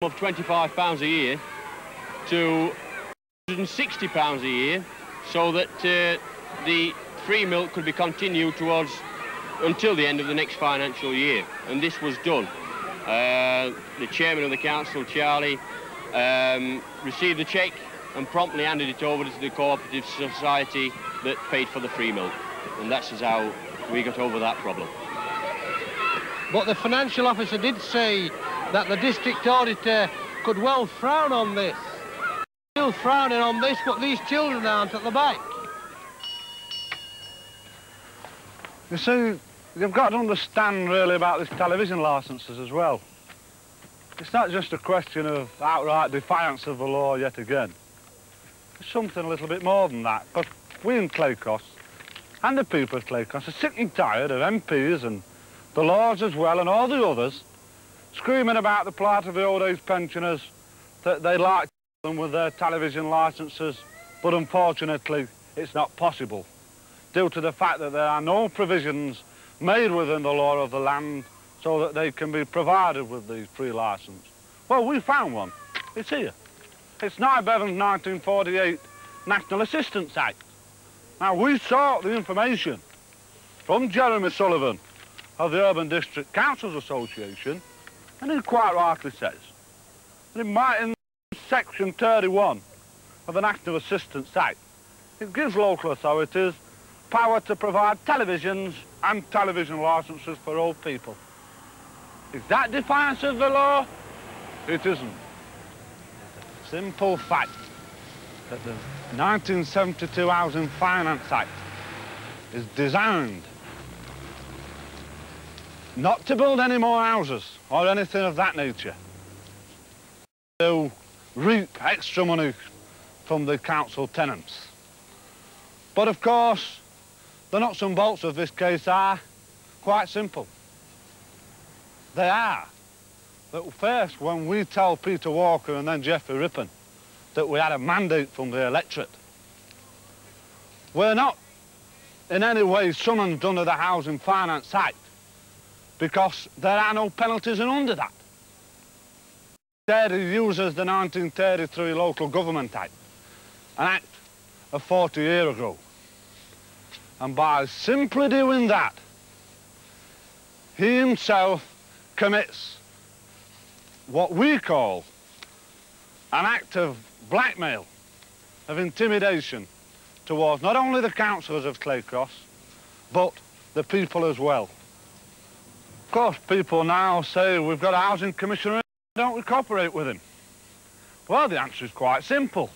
of £25 a year to £160 a year, so that the free milk could be continued until the end of the next financial year. And this was done. The chairman of the council, Charlie, received the cheque and promptly handed it over to the cooperative society that paid for the free milk. And that's how we got over that problem. But the financial officer did say that the district auditor could well frown on this. Still frowning on this, but these children aren't at the back. You see, you've got to understand really about these television licences as well. It's not just a question of outright defiance of the law yet again. It's something a little bit more than that, because we in Claycross and the people of Claycross are sick and tired of MPs and the Lords as well and all the others screaming about the plight of the old age pensioners, that they'd like to them with their television licences, but unfortunately it's not possible due to the fact that there are no provisions made within the law of the land so that they can be provided with these free licence. Well, we found one. It's here. It's Nye Bevan's 1948 National Assistance Act. Now, we sought the information from Jeremy Sullivan of the Urban District Councils Association, and he quite rightly says that in Section 31 of the National Assistance Act, it gives local authorities power to provide televisions and television licences for old people. Is that defiance of the law? It isn't. It's a simple fact that the 1972 Housing Finance Act is designed not to build any more houses or anything of that nature, to reap extra money from the council tenants. But of course, the nuts and bolts of this case are quite simple. They are that first, when we tell Peter Walker and then Geoffrey Rippon that we had a mandate from the electorate, we're not in any way summoned under the Housing Finance Act, because there are no penalties under that. Instead, he uses the 1933 Local Government Act, an act of 40 years ago. And by simply doing that, he himself commits what we call an act of blackmail, of intimidation towards not only the councillors of Claycross, but the people as well. Of course, people now say, we've got a housing commissioner, don't we cooperate with him? Well, the answer is quite simple.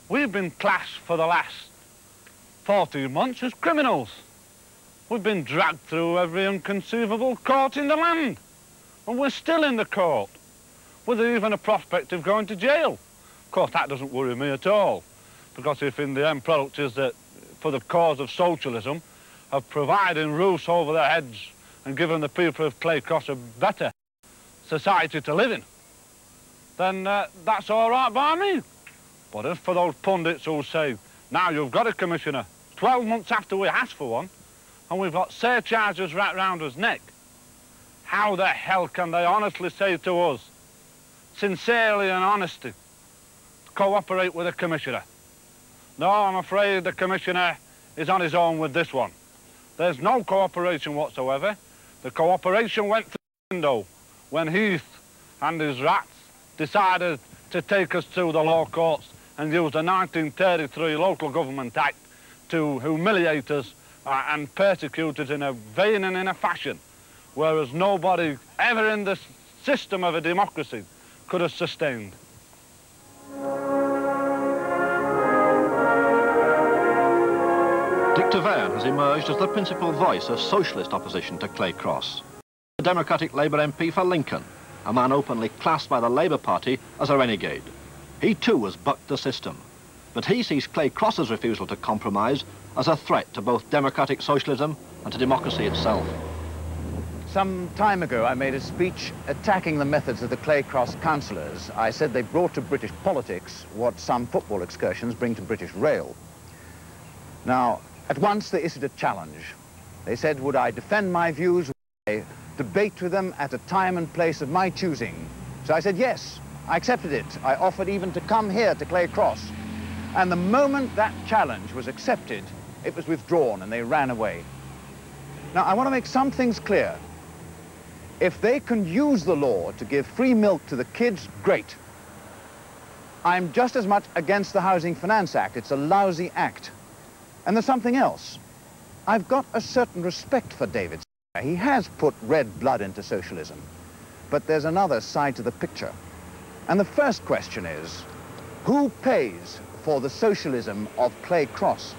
We've been classed for the last 14 months as criminals. We've been dragged through every inconceivable court in the land, and we're still in the court, with even a prospect of going to jail. Of course, that doesn't worry me at all, because if in the end product is that for the cause of socialism, of providing roofs over their heads and giving the people of Claycross a better society to live in, then that's all right by me. But as for those pundits who say, now you've got a commissioner, 12 months after we asked for one, and we've got surcharges wrapped round his neck, how the hell can they honestly say to us, sincerely and honestly, cooperate with a commissioner? No, I'm afraid the commissioner is on his own with this one. There's no cooperation whatsoever. The cooperation went through the window when Heath and his rats decided to take us to the law courts and use the 1933 Local Government Act to humiliate us and persecute us in a vein and in a fashion, whereas nobody ever in the system of a democracy could have sustained. Dick Taverne has emerged as the principal voice of socialist opposition to Claycross. A Democratic Labour MP for Lincoln, a man openly classed by the Labour Party as a renegade. He too has bucked the system, but he sees Claycross's refusal to compromise as a threat to both democratic socialism and to democracy itself. Some time ago, I made a speech attacking the methods of the Claycross councillors. I said they brought to British politics what some football excursions bring to British rail. Now, at once they issued a challenge. They said, would I defend my views, would I debate with them at a time and place of my choosing So I said, yes, I accepted it. I offered even to come here to Clay Cross. And the moment that challenge was accepted, it was withdrawn and they ran away. Now, I want to make some things clear. If they can use the law to give free milk to the kids, great. I'm just as much against the Housing Finance Act. It's a lousy act. And there's something else. I've got a certain respect for David. He has put red blood into socialism. But there's another side to the picture. And the first question is, who pays for the socialism of Clay Cross?